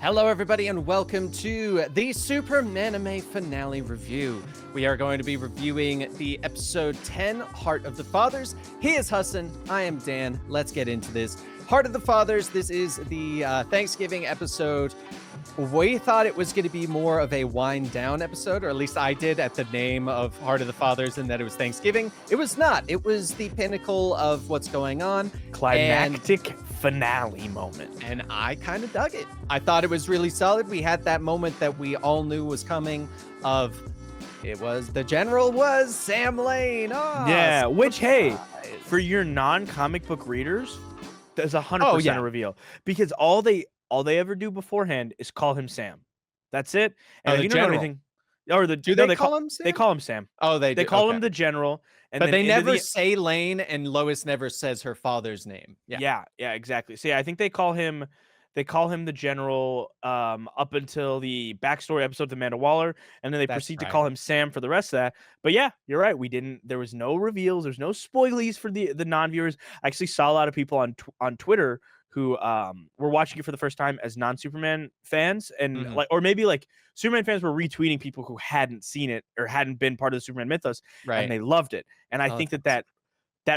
Hello, everybody, and welcome to the Supermanime finale review. We are going to be reviewing the episode 10, Heart of the Fathers. He is Hassan. I am Dan. Let's get into this. Heart of the Fathers, this is the Thanksgiving episode. We thought it was going to be more of a wind down episode, or at least I did at the name of Heart of the Fathers, and that it was Thanksgiving. It was not. It was the pinnacle of what's going on. Climactic finale moment. And I kind of dug it. I thought it was really solid. We had that moment that we all knew was coming of the general was Sam Lane. Oh, yeah, which, hey, surprise. for your non-comic book readers, there's 100% a reveal. Because all they ever do beforehand is call him Sam. That's it. And the you don't know general. anything. Or the Do they call him Sam? They call him Sam. Oh, they call okay. him the general. And but then they never say Lane, and Lois never says her father's name. Yeah, exactly. So yeah, I think they call him the general up until the backstory episode of Amanda Waller, and then they proceed to call him Sam for the rest of that. But yeah, you're right. There was no reveals. There's no spoilies for the non-viewers. I actually saw a lot of people on Twitter who were watching it for the first time as non-Superman fans, and or maybe Superman fans were retweeting people who hadn't seen it or hadn't been part of the Superman mythos, and they loved it. And I think that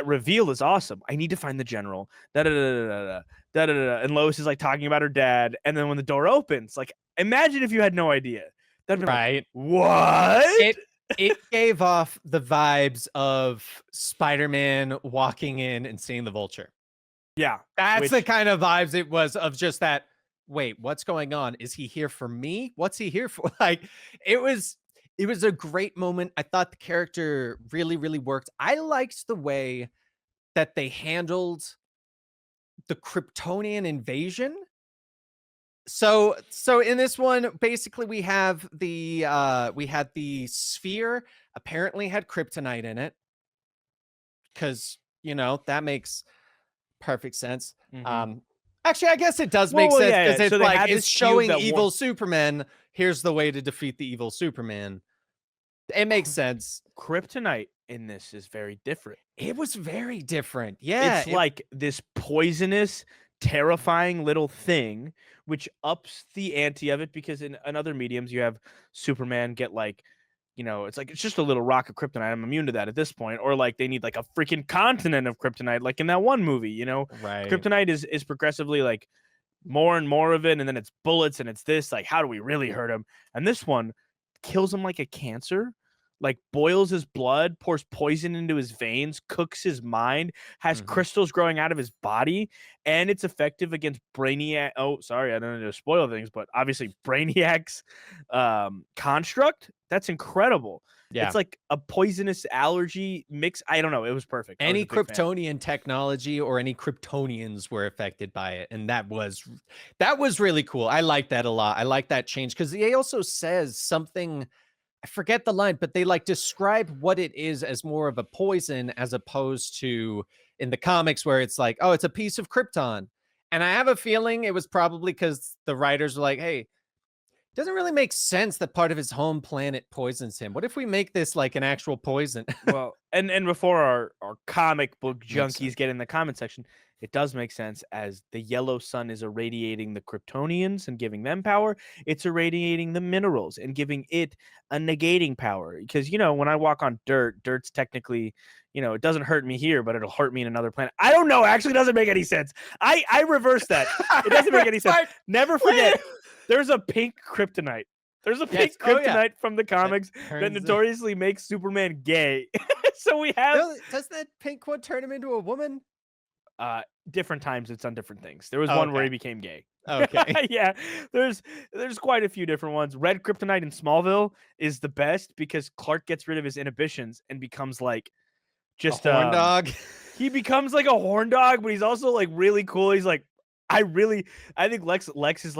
reveal is awesome. I need to find the general. And Lois is talking about her dad, and then when the door opens, imagine if you had no idea. That'd be what? It gave off the vibes of Spider-Man walking in and seeing the Vulture. Yeah. That's the kind of vibes it was of just that, wait, what's going on? Is he here for me? What's he here for? It was a great moment. I thought the character really, really worked. I liked the way that they handled the Kryptonian invasion. So in this one, basically we have we had the sphere apparently had kryptonite in it. Because, that makes perfect sense. Actually, I guess it does make sense because it's showing evil Superman. Here's the way to defeat the evil Superman. It makes sense. Kryptonite in this is very different. It was very different. Yeah. It's like this poisonous, terrifying little thing, which ups the ante of it, because in other mediums you have Superman get it's just a little rock of kryptonite. I'm immune to that at this point. Or they need a freaking continent of kryptonite, like in that one movie, Right. Kryptonite is progressively more and more of it, and then it's bullets, and it's this, how do we really hurt him? And this one kills him like a cancer, boils his blood, pours poison into his veins, cooks his mind, has crystals growing out of his body, and it's effective against Brainiac. Oh, sorry, I don't need to spoil things, but obviously Brainiac's construct. That's incredible. Yeah. It's like a poisonous allergy mix. I don't know. It was perfect. Any Kryptonian technology or any Kryptonians were affected by it. And that was really cool. I like that a lot. I like that change because he also says something, I forget the line, but they describe what it is as more of a poison as opposed to in the comics where it's oh, it's a piece of Krypton. And I have a feeling it was probably because the writers were like, hey, doesn't really make sense that part of his home planet poisons him. What if we make this an actual poison? Well, and before our comic book junkies get in the comment section, it does make sense, as the yellow sun is irradiating the Kryptonians and giving them power. It's irradiating the minerals and giving it a negating power. Because, when I walk on dirt's technically, it doesn't hurt me here, but it'll hurt me in another planet. I don't know. Actually, it doesn't make any sense. I reverse that. It doesn't make any sense. Never forget. There's a pink kryptonite. There's a pink kryptonite from the comics that notoriously makes Superman gay. So we have... Does that pink one turn him into a woman? Different times it's on different things. There was one where he became gay. Okay. Yeah. There's quite a few different ones. Red kryptonite in Smallville is the best because Clark gets rid of his inhibitions and becomes just a horn dog. He becomes a horn dog, but he's also really cool. He's I think Lex is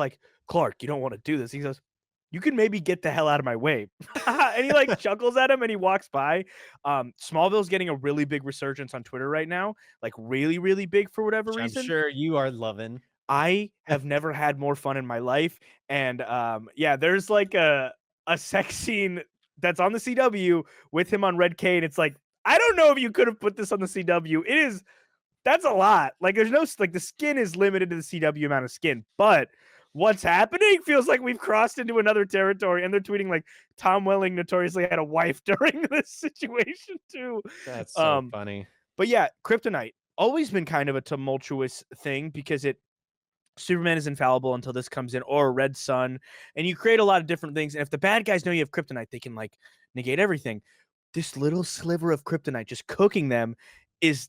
Clark, you don't want to do this. He goes, you can maybe get the hell out of my way. And he chuckles at him and he walks by. Smallville's getting a really big resurgence on Twitter right now. Really, really big for whatever reason. I'm sure you are loving. I have never had more fun in my life. And there's a sex scene that's on the CW with him on Red K. And it's I don't know if you could have put this on the CW. That's a lot. There's no, the skin is limited to the CW amount of skin, but what's happening? Feels like we've crossed into another territory. And they're tweeting like Tom Welling notoriously had a wife during this situation too. That's so Um, funny. but yeah, Kryptonite always been kind of a tumultuous thing because Superman is infallible until this comes in, or Red Sun, and you create a lot of different things. And if the bad guys know you have kryptonite, they can like negate everything. This little sliver of kryptonite just cooking them is,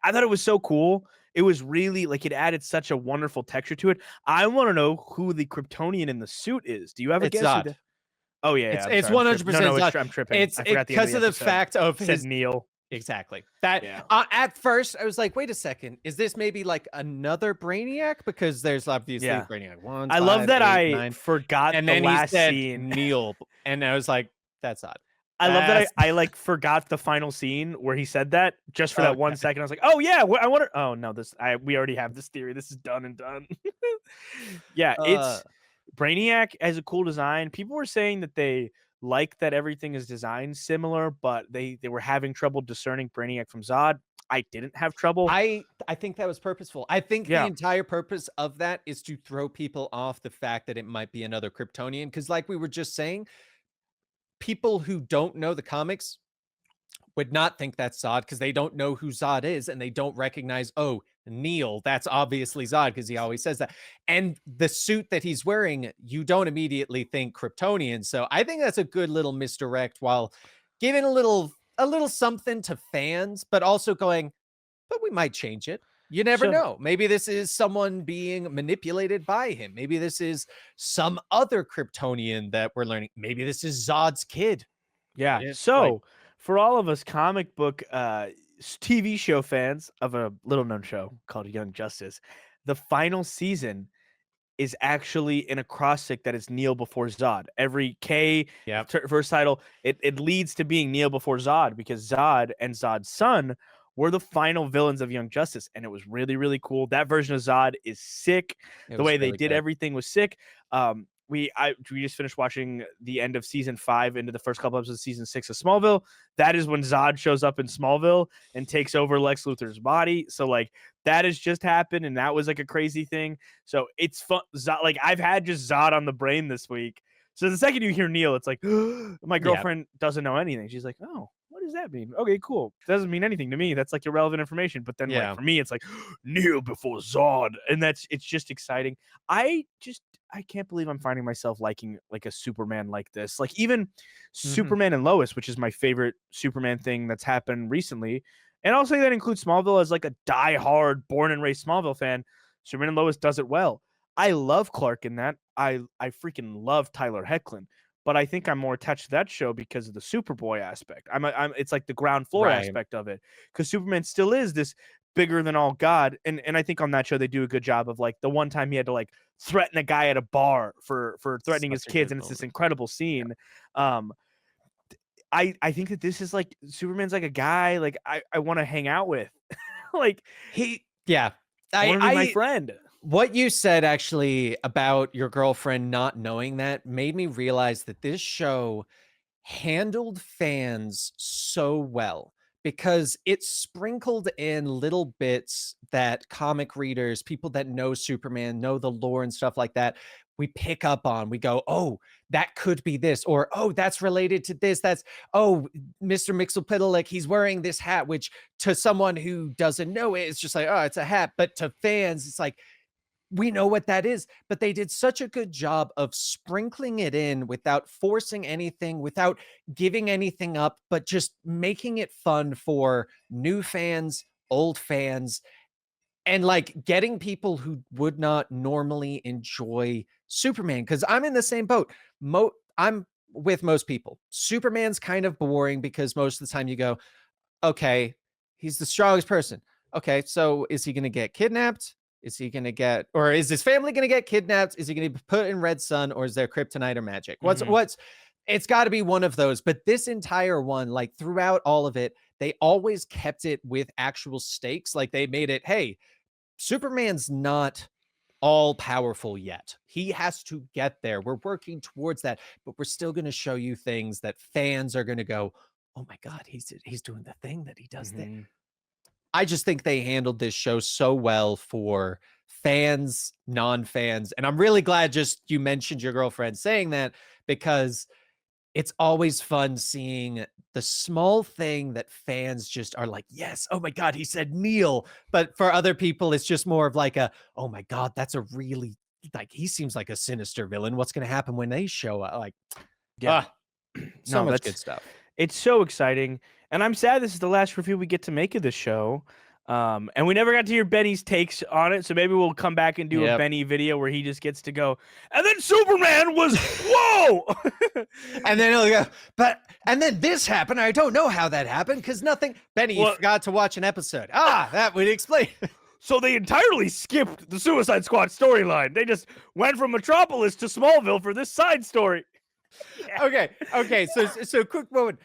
I thought it was so cool. It was really like it added such a wonderful texture to it. I want to know who the Kryptonian in the suit is. Do you have a It's guess who Zod. the Oh yeah, I'm It's sorry. I'm tripping. No, 100% no, Zod. I'm tripping. I forgot the end of Because the of the episode. fact of Said his Neil. exactly. That Yeah. at first I was like, wait a second, is this maybe like another Brainiac? Because there's obviously Yeah. Brainiac 1, I love 5, that 8, I 9. forgot And the then he last said scene. Neil. And I was like, that's odd. I love that That's I like forgot the final scene where he said that just for that 1 okay. second. I was like, "Oh yeah, I wonder." Oh no, we already have this theory. This is done and done. Yeah, it's Brainiac has a cool design. People were saying that they like that everything is designed similar, but they were having trouble discerning Brainiac from Zod. I didn't have trouble. I think that was purposeful. I think the Yeah. entire purpose of that is to throw people off the fact that it might be another Kryptonian. Because like we were just saying, people who don't know the comics would not think that's Zod because they don't know who Zod is and they don't recognize, oh, Neil, that's obviously Zod because he always says that. And the suit that he's wearing, you don't immediately think Kryptonian. So I think that's a good little misdirect while giving a little something to fans, but also going, but we might change it. You never So know. Maybe this is someone being manipulated by him. Maybe this is some other Kryptonian that we're learning. Maybe this is Zod's kid. yeah. Yeah, like So for all of us comic book TV show fans of a little known show called Young Justice, the final season is actually in a cross-stick that is Neil before Zod. Every K yeah. first title, it leads to being Neil before Zod because Zod and Zod's son were the final villains of Young Justice, and it was really, really cool. That version of Zod is sick. It The was way they really did good. everything was sick. We just finished watching the end of season 5 into the first couple episodes of season 6 of Smallville. That is when Zod shows up in Smallville and takes over Lex Luthor's body. So like that has just happened, and that was like a crazy thing. So it's fun. Like I've had just Zod on the brain this week. So the second you hear Neil, it's like my girlfriend doesn't know anything. She's like, "Oh, what does that mean?" Okay, cool. Doesn't mean anything to me. That's like irrelevant information. But then like for me, it's like Neil before Zod, and it's just exciting. I can't believe I'm finding myself liking like a Superman like this. Like even Superman and Lois, which is my favorite Superman thing that's happened recently. And I'll say that includes Smallville as like a diehard born and raised Smallville fan. Superman and Lois does it well. I love Clark in that. I freaking love Tyler Hoechlin, but I think I'm more attached to that show because of the Superboy aspect. It's like the ground floor aspect of it because Superman still is this bigger than all God, and I think on that show they do a good job of like the one time he had to like threaten a guy at a bar for threatening his kids, and it's this incredible scene. I think that this is like Superman's like a guy like I want to hang out with. Like I want to be my friend. What you said actually about your girlfriend not knowing that made me realize that this show handled fans so well because it sprinkled in little bits that comic readers, people that know Superman, know the lore and stuff like that, we pick up on. We go, oh, that could be this, or oh, that's related to this. That's oh, Mr. Mixelpidlick, he's wearing this hat, which to someone who doesn't know it, it's just like, oh, it's a hat. But to fans, it's like, we know what that is, but they did such a good job of sprinkling it in without forcing anything, without giving anything up, but just making it fun for new fans, old fans, and like getting people who would not normally enjoy Superman. Cause I'm in the same boat. I'm with most people. Superman's kind of boring because most of the time you go, okay, he's the strongest person. Okay, so is he going to get kidnapped? Is he going to get, or is his family going to get kidnapped? Is he going to be put in Red Sun, or is there kryptonite or magic? It's got to be one of those. But this entire one, like throughout all of it, they always kept it with actual stakes. Like they made it, hey, Superman's not all powerful yet. He has to get there. We're working towards that, but we're still going to show you things that fans are going to go, oh my God, he's doing the thing that he does there. I just think they handled this show so well for fans, non-fans, and I'm really glad just you mentioned your girlfriend saying that because it's always fun seeing the small thing that fans just are like, "Yes, oh my god, he said Neil." But for other people, it's just more of like a, "Oh my god, that's a really like, he seems like a sinister villain. What's gonna happen when they show up?" Like, Yeah. ah, so No, much good stuff. it's so exciting, and I'm sad this is the last review we get to make of this show. And we never got to hear Benny's takes on it, so maybe we'll come back and do a Yep. Benny video where he just gets to go, and then Superman was whoa. And then he'll go, "But and then this happened. I don't know how that happened because nothing." Benny, you Well- forgot to watch an episode. Ah, that would explain. So they entirely skipped the Suicide Squad storyline. They just went from Metropolis to Smallville for this side story. Okay. So quick moment.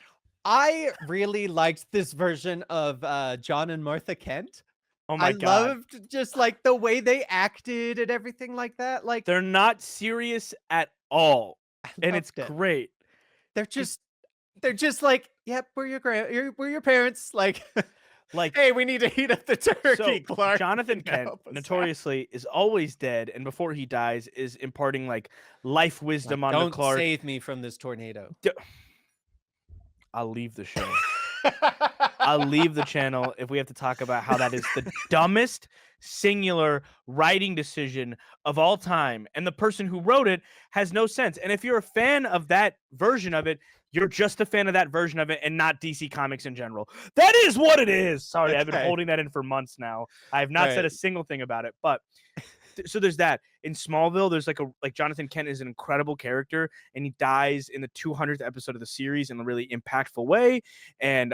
I really liked this version of John and Martha Kent. Oh my I god. loved just like the way they acted and everything like that. Like They're not serious at all. I And it's loved it. great. They're just like, "Yep, we're your parents." Like, Like, "Hey, we need to heat up the turkey, so Clark." Jonathan You Kent help us out. notoriously is always dead, and before he dies is imparting like life Like, wisdom onto "Don't Clark. save me from this tornado." I'll leave the show. I'll leave the channel if we have to talk about how that is the dumbest singular writing decision of all time. And the person who wrote it has no sense. And if you're a fan of that version of it, you're just a fan of that version of it and not DC Comics in general. That is what it is. Sorry, I've been Okay. holding that in for months now. I have not said a Right. single thing about it. But so there's that. In Smallville, there's like Jonathan Kent is an incredible character, and he dies in the 200th episode of the series in a really impactful way. And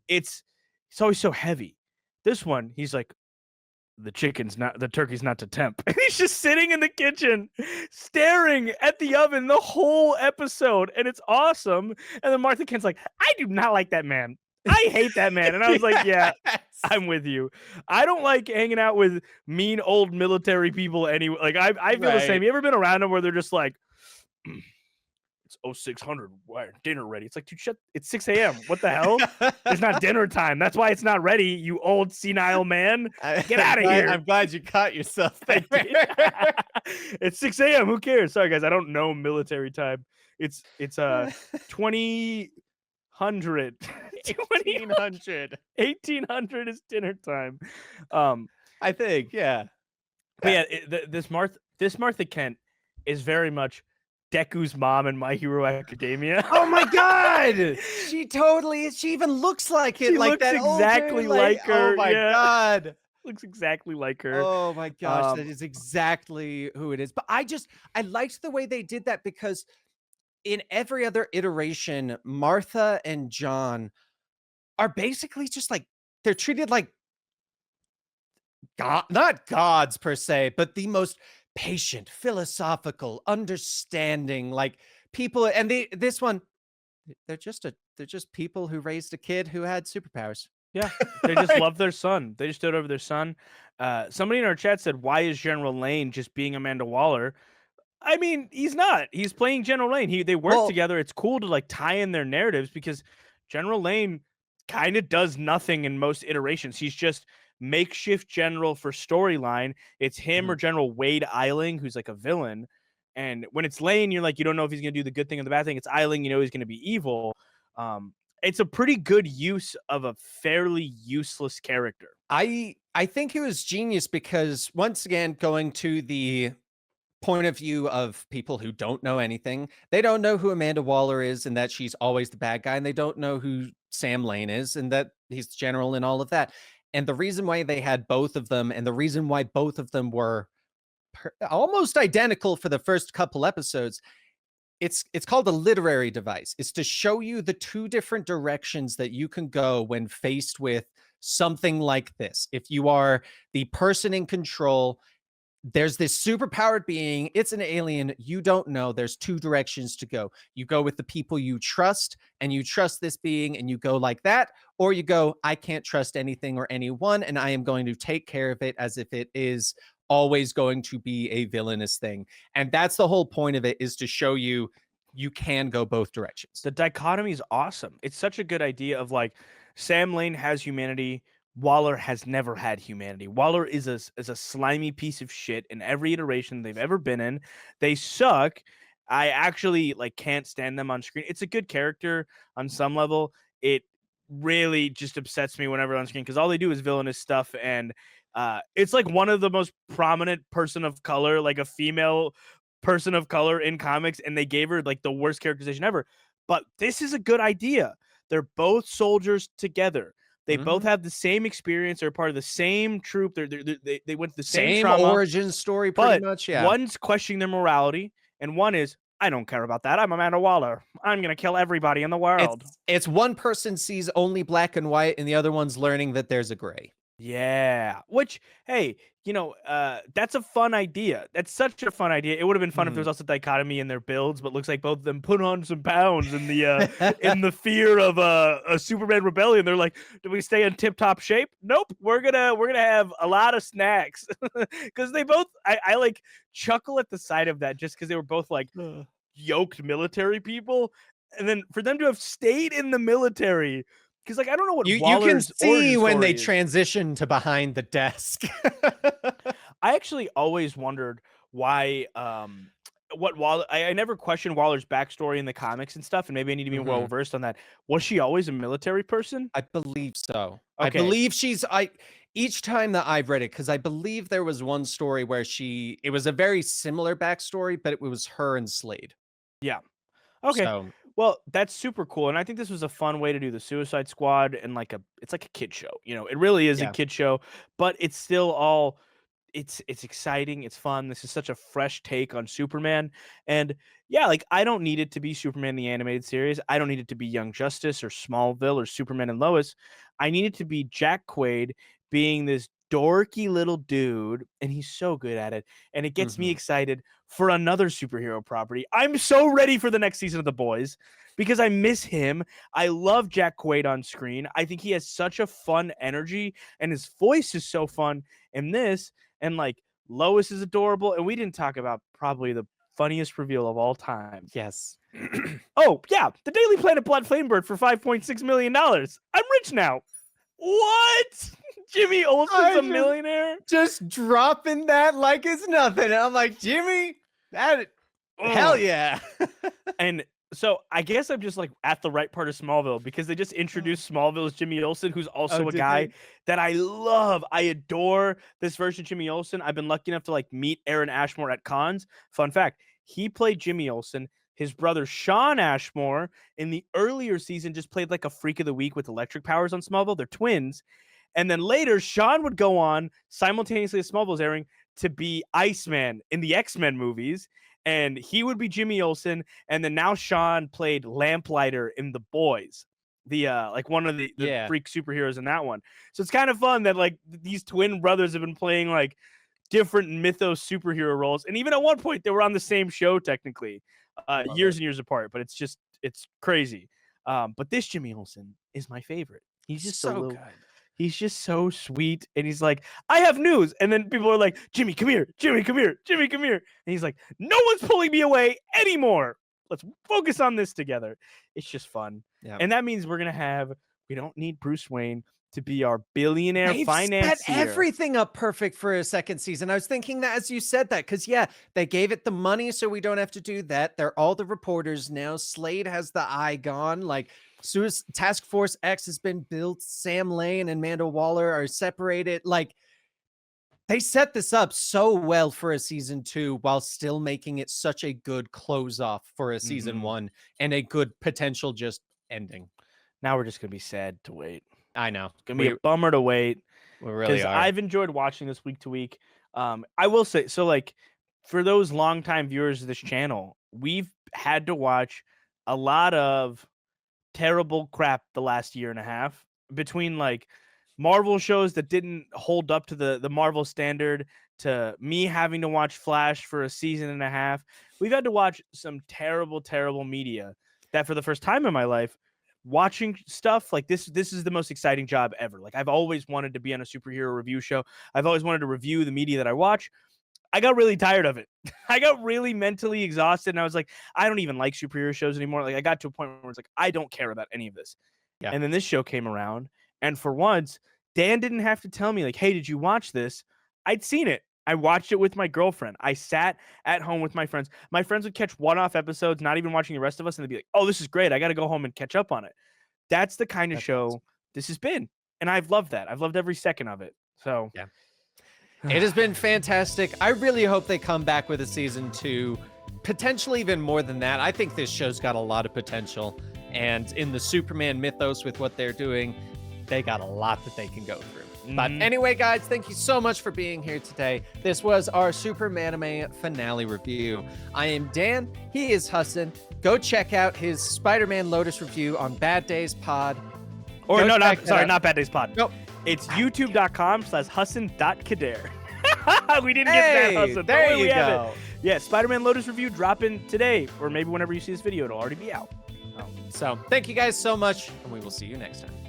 it's always so heavy. This one, he's like, the turkey's not to temp. And he's just sitting in the kitchen staring at the oven the whole episode, and it's awesome. And then Martha Kent's like, I do not like that man. I hate that man. And I was like, yeah, Yes. I'm with you. I don't like hanging out with mean old military people anyway. Like I feel the same. Right. You ever been around them where they're just like, it's 0600, why dinner ready? It's like, dude, shut. It's 6 a.m. What the hell? It's not dinner time. That's why it's not ready. You old senile man. Get outta here. I'm glad you caught yourself there. It's 6 a.m. Who cares? Sorry guys, I don't know military time. It's 2000. 1800. 1800 is dinner time. I think, yeah. But yeah, this Martha Kent is very much Deku's mom in My Hero Academia. Oh my god! She totally is. She even looks like it. She like looks that exactly older, like her, Oh my yeah. god. Looks exactly like her. Oh my gosh, that Um, is exactly who it is. But I liked the way they did that because in every other iteration, Martha and John are basically just like they're treated like God, not gods per se, but the most patient, philosophical, understanding, like people. And this one, they're just people who raised a kid who had superpowers. Yeah, they just love their son. They just stood over their son. Somebody in our chat said, "Why is General Lane just being Amanda Waller?" I mean, he's not. He's playing General Lane. They work Well- together. It's cool to like tie in their narratives because General Lane kind of does nothing in most iterations. He's just makeshift general for storyline. It's him or General Wade Eiling, who's like a villain. And when it's Lane, you're like, you don't know if he's gonna do the good thing or the bad thing. It's Eiling, you know he's gonna be evil. It's a pretty good use of a fairly useless character. I think it was genius because once again, going to the point of view of people who don't know anything, they don't know who Amanda Waller is and that she's always the bad guy, and they don't know who Sam Lane is and that he's the general and all of that. And the reason why they had both of them, and the reason why both of them were almost identical for the first couple episodes, it's called a literary device. It's to show you the two different directions that you can go when faced with something like this. If you are the person in control, there's this superpowered being, it's an alien, you don't know, there's two directions to go. You go with the people you trust, and you trust this being, and you go like that, or you go, I can't trust anything or anyone, and I am going to take care of it as if it is always going to be a villainous thing. And that's the whole point of it, is to show you you can go both directions. The dichotomy is awesome. It's such a good idea of like Sam Lane has humanity, Waller has never had humanity. Waller is a slimy piece of shit in every iteration they've ever been in. They suck. I actually like can't stand them on screen. It's a good character on some level. It really just upsets me whenever on screen because all they do is villainous stuff, and it's like one of the most prominent person of color, like a female person of color in comics, and they gave her like the worst characterization ever. But this is a good idea. They're both soldiers together. They both Mhm. have the same experience. They're part of the same troop. They went through the same Same trauma, origin story pretty but much, yeah. one's questioning their morality, and one is, I don't care about that. I'm Amanda Waller. I'm gonna kill everybody in the world. It's one person sees only black and white, and the other one's learning that there's a gray. Yeah. Which, hey, that's a fun idea. That's such a fun idea. It would have been fun if there was Mhm. also dichotomy in their builds, but looks like both of them put on some pounds in the fear of a Superman rebellion. They're like, do we stay in tip top shape? Nope. We're gonna have a lot of snacks. Because they both I like chuckle at the sight of that just because they were both like yoked military people. And then for them to have stayed in the military, because like I don't know what You can Waller's see origin when they story is. transition to behind the desk. I actually always wondered why what Waller I never questioned Waller's backstory in the comics and stuff, and maybe I need to be well Mhm. versed on that. Was she always a military person? I believe so. I Okay. believe I each time that I've read it, because I believe there was one story where it was a very similar backstory, but it was her and Slade. Yeah. Okay. So, Well, that's super cool. And I think this was a fun way to do the Suicide Squad and it's like a kid show. It really is a yeah. kid show, but it's still all it's exciting, it's fun. This is such a fresh take on Superman. And yeah, like I don't need it to be Superman the animated series. I don't need it to be Young Justice or Smallville or Superman and Lois. I need it to be Jack Quaid being this dorky little dude, and he's so good at it. And it gets me Mhm. excited for another superhero property. I'm so ready for the next season of The Boys because I miss him. I love Jack Quaid on screen. I think he has such a fun energy, and his voice is so fun in this. And like Lois is adorable. And we didn't talk about probably the funniest reveal of all time. Yes. Oh, yeah, the Daily Planet Blood Flamebird for $5.6 million. I'm rich now. What? Jimmy Olsen's I a millionaire? just dropping that like it's nothing. I'm like, Jimmy, that hell Ugh. yeah. And so I guess I'm just like at the right part of Smallville because they just introduced Smallville's Jimmy Olsen, who's Oh, also a did guy they? that I love. I adore this version of Jimmy Olsen. I've been lucky enough to like meet Aaron Ashmore at cons. Fun fact, he played Jimmy Olsen. His brother Sean Ashmore in the earlier season just played like a freak of the week with electric powers on Smallville. They're twins. And then later, Sean would go on simultaneously as Smallville's airing to be Iceman in the X-Men movies. And he would be Jimmy Olsen. And then now Sean played Lamplighter in The Boys, the like one of the Yeah. freak superheroes in that one. So it's kind of fun that like these twin brothers have been playing like different mythos superhero roles. And even at one point they were on the same show technically, years and years apart, but it's crazy. But this Jimmy Olsen is my favorite. He's just a So little good. He's just so sweet, and he's like, "I have news," and then people are like, "Jimmy, come here, Jimmy, come here, Jimmy, come here," and he's like, "No one's pulling me away anymore. Let's focus on this together." It's just fun, Yeah. and that means we don't need Bruce Wayne to be our billionaire They've set financier. everything up perfect for a second season. I was thinking that as you said that, because yeah, they gave it the money so we don't have to do that. They're all the reporters now. Slade has the eye gone. Like Task Force X has been built. Sam Lane and Amanda Waller are separated. Like they set this up so well for a season 2 while still making it such a good close off for a season Mhm. 1 and a good potential just ending. Now we're just gonna be sad to wait. I know. It's gonna be a bummer to wait. We really Because are. I've enjoyed watching this week to week. I will say, so like for those longtime viewers of this channel, we've had to watch a lot of terrible crap the last year and a half between like Marvel shows that didn't hold up to the Marvel standard to me having to watch Flash for a season and a half. We've had to watch some terrible, terrible media that for the first time in my life, watching stuff like this is the most exciting job ever. Like I've always wanted to be on a superhero review show. I've always wanted to review the media that I watch. I got really tired of it. I got really mentally exhausted, and I was like, I don't even like superhero shows anymore. Like I got to a point where it's like, I don't care about any of this. Yeah. And then this show came around, and for once, Dan didn't have to tell me like, hey, did you watch this? I'd seen it. I watched it with my girlfriend. I sat at home with my friends. My friends would catch one-off episodes, not even watching the rest of us, and they'd be like, oh, this is great. I got to go home and catch up on it. That's the kind of show this has been. And I've loved that. I've loved every second of it. So yeah, it has been fantastic. I really hope they come back with a season 2, potentially even more than that. I think this show's got a lot of potential. And in the Superman mythos with what they're doing, they got a lot that they can go through. But anyway, guys, thank you so much for being here today. This was our Supermanime finale review. I am Dan. He is Hassan. Go check out his Spider-Man Lotus review on Bad Days Pod. Or no, not Bad Days Pod. No, it's youtube.com/Hassan.Kader. We didn't get that, Hassan. There you go. Yeah, Spider-Man Lotus review dropping today, or maybe whenever you see this video, it'll already be out. So thank you guys so much, and we will see you next time.